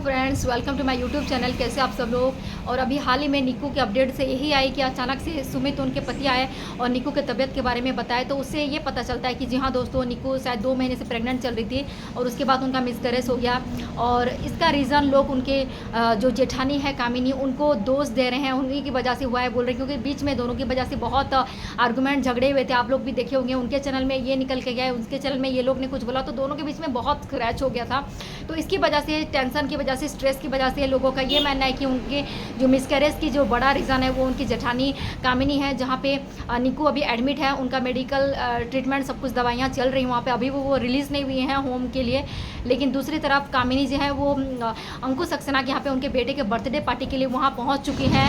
Friends, welcome to my YouTube channel. कैसे आप सब लोग। और अभी हाल ही में निक्कू के अपडेट से यही आई कि अचानक से सुमित उनके पति आए और निक्कू के तबीयत के बारे में बताए। तो उससे ये पता चलता है कि जी हाँ दोस्तों, निक्कू शायद 2 महीने से प्रेग्नेंट चल रही थी और उसके बाद उनका मिसकैरेज हो गया। और इसका रीज़न लोग उनके जो जेठानी है कामिनी, उनको दोष दे रहे हैं, उन्हीं की वजह से हुआ है बोल रहे हैं, क्योंकि बीच में दोनों की वजह से बहुत आर्गूमेंट झगड़े हुए थे। आप लोग भी देखे होंगे, उनके चैनल में ये निकल के गया है, उनके चैनल में ये लोग ने कुछ बोला, तो दोनों के बीच में बहुत स्क्रैच हो गया था। तो इसकी वजह से, टेंशन की वजह से, स्ट्रेस की वजह से लोगों का ये मानना है कि उनके जो मिसकैरेज की जो बड़ा रीज़न है वो उनकी जेठानी कामिनी है, जहाँ पे निक्कू अभी एडमिट है। उनका मेडिकल ट्रीटमेंट सब कुछ दवाइयाँ चल रही हैं वहाँ पे, अभी वो रिलीज़ नहीं हुई हैं होम के लिए। लेकिन दूसरी तरफ कामिनी जो है वो अंकुश सक्सेना के यहाँ पे उनके बेटे के बर्थडे पार्टी के लिए वहाँ पहुँच चुकी हैं,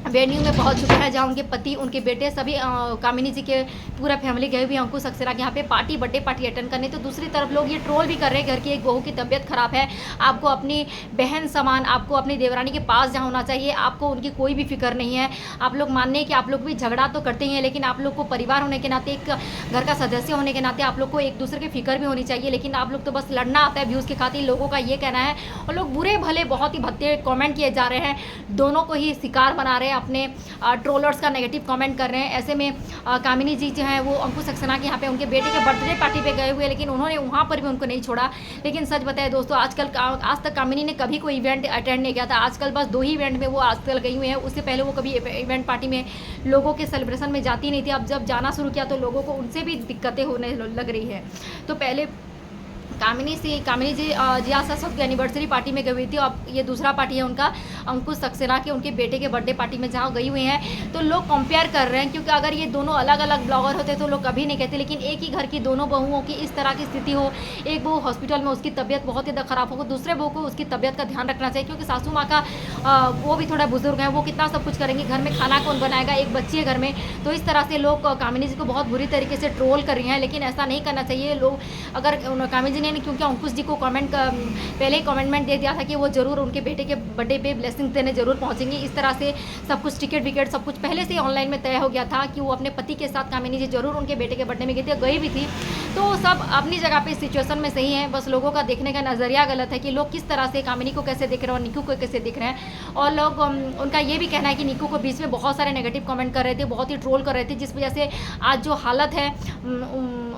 वेन्यू में पहुंच चुके हैं, जहां उनके पति, उनके बेटे, सभी कामिनी जी के पूरा फैमिली गए हुए हैं अंकुश सक्सेना के यहाँ पे बर्थडे पार्टी अटेंड करने। तो दूसरी तरफ लोग ये ट्रोल भी कर रहे हैं, घर की एक बहू की तबीयत खराब है, आपको अपनी बहन समान, आपको अपनी देवरानी के पास जहाँ होना चाहिए, आपको उनकी कोई भी फिक्र नहीं है। आप लोग मानने हैं कि आप लोग भी झगड़ा तो करते ही हैं, लेकिन आप लोग को परिवार होने के नाते, एक घर का सदस्य होने के नाते आप लोग को एक दूसरे की फिक्र भी होनी चाहिए। लेकिन आप लोग तो बस लड़ना आता है व्यूज़ के खातिर, लोगों का ये कहना है। और लोग बुरे भले बहुत ही भद्दे कॉमेंट किए जा रहे हैं, दोनों को ही शिकार बना रहे हैं, अपने ट्रोलर्स का नेगेटिव कमेंट कर रहे हैं। ऐसे में कामिनी जी जो है वो अंकुश सक्सेना के यहाँ पे उनके बेटे के बर्थडे पार्टी पे गए हुए, लेकिन उन्होंने वहाँ पर भी उनको नहीं छोड़ा। लेकिन सच बताए दोस्तों, आज तक कामिनी ने कभी कोई इवेंट अटेंड नहीं किया था। आजकल बस 2 ही इवेंट में वो आजकल गई हुई हैं, उससे पहले वो कभी इवेंट पार्टी में लोगों के सेलिब्रेशन में जाती नहीं थी। अब जब जाना शुरू किया तो लोगों को उनसे भी दिक्कतें होने लग रही है। तो पहले कामिनी जी जिया सरस्वत की एनिवर्सरी पार्टी में गई हुई थी। अब ये दूसरा पार्टी है उनका अंकुश सक्सेना के, उनके बेटे के बर्थडे पार्टी में जहाँ गई हुई हैं। तो लोग कंपेयर कर रहे हैं, क्योंकि अगर ये दोनों अलग अलग ब्लॉगर होते तो लोग कभी नहीं कहते। लेकिन एक ही घर की दोनों बहुओं की इस तरह की स्थिति हो, एक बहू हॉस्पिटल में, उसकी तबीयत बहुत ज़्यादा ख़राब हो, दूसरे बहू को उसकी तबीयत का ध्यान रखना चाहिए, क्योंकि सासू माँ का वो भी थोड़ा बुजुर्ग है, वो कितना सब कुछ करेंगे, घर में खाना कौन बनाएगा, एक बच्ची है घर में। तो इस तरह से लोग कामिनी जी को बहुत बुरी तरीके से ट्रोल कर रही हैं, लेकिन ऐसा नहीं करना चाहिए। लोग अगर कामिनी जी ने, क्योंकि अंकुश जी को पहले ही कमेंटमेंट दे दिया था कि वो जरूर उनके बेटे के बर्थडे पे ब्लेसिंग देने जरूर पहुंचेंगे। इस तरह से सब कुछ, टिकट विकेट सब कुछ पहले से ऑनलाइन में तय हो गया था कि वो अपने पति के साथ कामिनी जी जरूर उनके बेटे के बर्थडे में गई भी थी। तो सब अपनी जगह पे सिचुएशन में सही है, बस लोगों का देखने का नज़रिया गलत है कि लोग किस तरह से कामिनी को कैसे देख रहे हैं और निक्कू को कैसे देख रहे हैं। और लोग उनका ये भी कहना है कि निक्कू को बीच में बहुत सारे नेगेटिव कमेंट कर रहे थे, बहुत ही ट्रोल कर रहे थे, जिस वजह से आज जो हालत है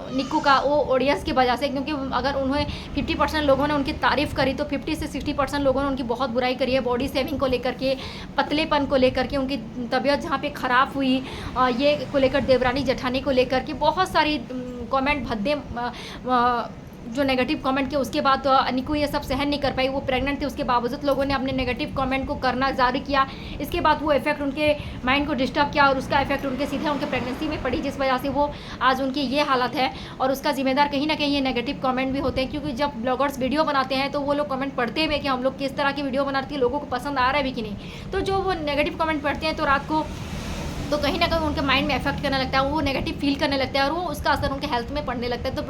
निक्कू का, वो ऑडियंस की वजह से। क्योंकि अगर उन्हें 50% लोगों ने उनकी तारीफ़ करी, तो 50 से 60% लोगों ने उनकी बहुत बुराई करी है, बॉडी शेविंग को लेकर के, पतलेपन को लेकर के, उनकी तबीयत जहाँ पे ख़राब हुई ये को लेकर, देवरानी जेठानी को लेकर के बहुत सारी कमेंट भद्दे जो नेगेटिव कमेंट किए। उसके बाद निक्कू ये सब सहन नहीं कर पाई, वो प्रेग्नेंट थी, उसके बावजूद लोगों ने अपने नेगेटिव कमेंट को करना जारी किया। इसके बाद वो इफेक्ट उनके माइंड को डिस्टर्ब किया और उसका इफेक्ट उनके सीधे उनके प्रेगनेंसी में पड़ी, जिस वजह से वो आज उनकी ये हालत है। और उसका जिम्मेदार कहीं ना कहीं ये नेगेटिव कमेंट भी होते हैं, क्योंकि जब ब्लॉगर्स वीडियो बनाते हैं तो वो लोग कमेंट पढ़ते हुए कि हम लोग किस तरह की वीडियो बनाते हैं, लोगों को पसंद आ रहा है भी कि नहीं। तो जो वो नेगेटिव कमेंट पढ़ते हैं तो रात को तो कहीं ना कहीं उनके माइंड में इफेक्ट करने लगता है, वो नेगेटिव फील करने लगता है और वो उसका असर उनके हेल्थ में पड़ने लगता है। तो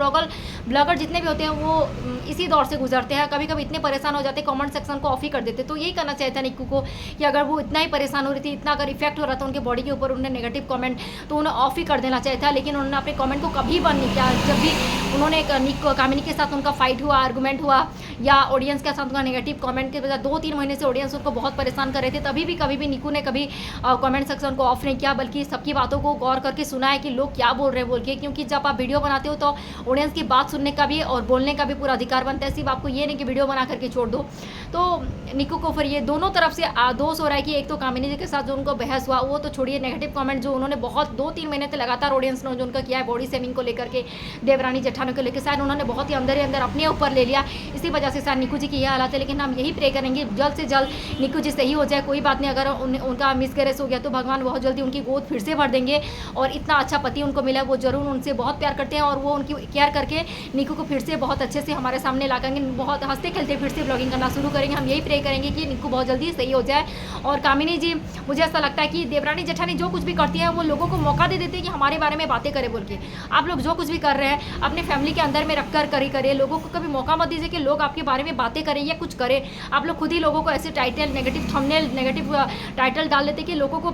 ब्लॉगर जितने भी होते हैं वो इसी दौर से गुजरते हैं। कभी कभी इतने परेशान हो जाते हैं, कमेंट सेक्शन को ऑफ ही कर देते। तो यही करना चाहिए था निक्कू को कि अगर वो इतना ही परेशान हो रही थी, इतना अगर इफेक्ट हो रहा था उनके बॉडी के ऊपर, उन्हें नेगेटिव कमेंट, तो उन्हें ऑफ ही कर देना चाहिए था। लेकिन उन्होंने अपने कमेंट को कभी बंद नहीं किया। जब भी उन्होंने कामिनी के साथ उनका फाइट हुआ, आर्गूमेंट हुआ, या ऑडियंस के साथ उनका नेगेटिव कमेंट के वजह 2-3 महीने से ऑडियंस उनको बहुत परेशान कर रहे थे, तभी भी कभी भी निक्कू ने कभी कमेंट सेक्शन को ऑफ नहीं किया, बल्कि सबकी बातों को गौर करके सुना है कि लोग क्या बोल रहे हैं बोल के। क्योंकि जब आप वीडियो बनाते हो तो ऑडियंस की बात सुनने का भी और बोलने का भी पूरा अधिकार बनता है, सिर्फ आपको ये नहीं कि वीडियो बना करके छोड़ दो। तो निक्कू को फिर ये दोनों तरफ से दोष हो रहा है कि एक तो कामिनी जी के साथ जो उनको बहस हुआ, वो तो छोड़िए, नेगेटिव कमेंट जो उन्होंने बहुत 2-3 महीने से लगातार ऑडियंस ने जो उनका किया है बॉडी शेविंग को लेकर के, देवरानी जेठानी को लेकर, शायद उन्होंने बहुत ही अंदर ही अंदर अपने ऊपर ले लिया। इसी वजह से शायद निक्कू जी की यह हालत है। लेकिन हम यही प्रे करेंगे जल्द से जल्द निक्कू जी सही हो जाए। कोई बात नहीं, अगर उनका मिसकैरेज हो गया तो भगवान बहुत जल्दी उनकी गोद फिर से भर देंगे। और इतना अच्छा पति उनको मिला, वो जरूर उनसे बहुत प्यार करते हैं और वो उनकी केयर करके निक्कू को फिर से बहुत अच्छे से हमारे सामने ला करेंगे, बहुत हंसते खेलते फिर से ब्लॉगिंग करना शुरू करेंगे। हम यही प्रे करेंगे कि निक्कू बहुत जल्दी सही हो जाए। और कामिनी जी, मुझे ऐसा लगता है कि देवरानी जेठानी जो कुछ भी करती है वो लोगों को मौका दे देती है कि हमारे बारे में बातें करे बोल के। आप लोग जो कुछ भी कर रहे हैं अपने फैमिली के अंदर में रखकर करिए, लोगों को कभी मौका मत दीजिए कि लोग आपके बारे में बातें करें या कुछ करें। आप लोग खुद ही लोगों को ऐसे title, negative thumbnail, negative title डाल देते कि लोगों को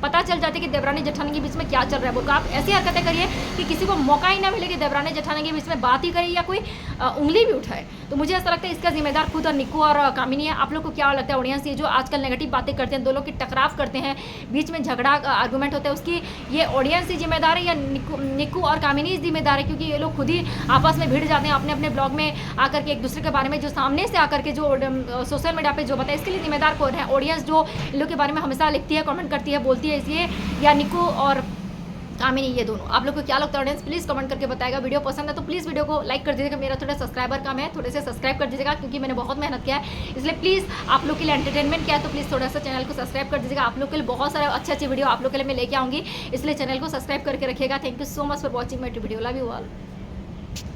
पता चल चल जाती है कि देवरानी जेठानी के बीच में क्या चल रहा है। बोलकर आप ऐसी हरकतें करिए कि किसी को मौका ही ना मिले कि देवरानी जेठानी के बीच में बात ही करे या कोई उंगली भी उठाए। तो मुझे ऐसा लगता है इसका जिम्मेदार खुद और निक्कू और कामिनी है। आप लोग को क्या लगता है ऑडियंस, ये जो आजकल नेगेटिव बातें करते हैं, दो लोग की टकराव करते हैं, बीच में झगड़ा आर्गूमेंट होता है, उसकी ये ऑडियंस ही जिम्मेदार है या निक्कू और कामिनी जिम्मेदार है? क्योंकि ये लोग खुद ही आपस में भिड़ जाते हैं अपने अपने ब्लॉग में आकर के एक दूसरे के बारे में जो सामने से आकर के जो सोशल मीडिया पे जो बताए, इसके लिए जिम्मेदार कौन है? ऑडियंस जो इन लोग के बारे में हमेशा लिखती है, कमेंट करती है, बोलती है, इसलिए या निक्कू और कामिनी, ये दोनों? आप लोग को क्या लगता है ऑडियंस, प्लीज़ कमेंट करके बताएगा। वीडियो पसंद है तो प्लीज़ वीडियो को लाइक कर दीजिएगा। मेरा थोड़ा सब्सक्राइबर कम है, थोड़े से सब्सक्राइब कर दीजिएगा क्योंकि मैंने बहुत मेहनत किया है, इसलिए प्लीज़ आप लोग के लिए एंटरटेनमेंट क्या है तो प्लीज़ थोड़ा सा चैनल को सब्सक्राइब कर दीजिएगा। आप लोग के लिए बहुत सारे अच्छे वीडियो आप लोग के लिए मैं लेके आऊँगी, इसलिए चैनल को सब्सक्राइब करके रखिएगा। Thank you so much for watching my video. Love you all.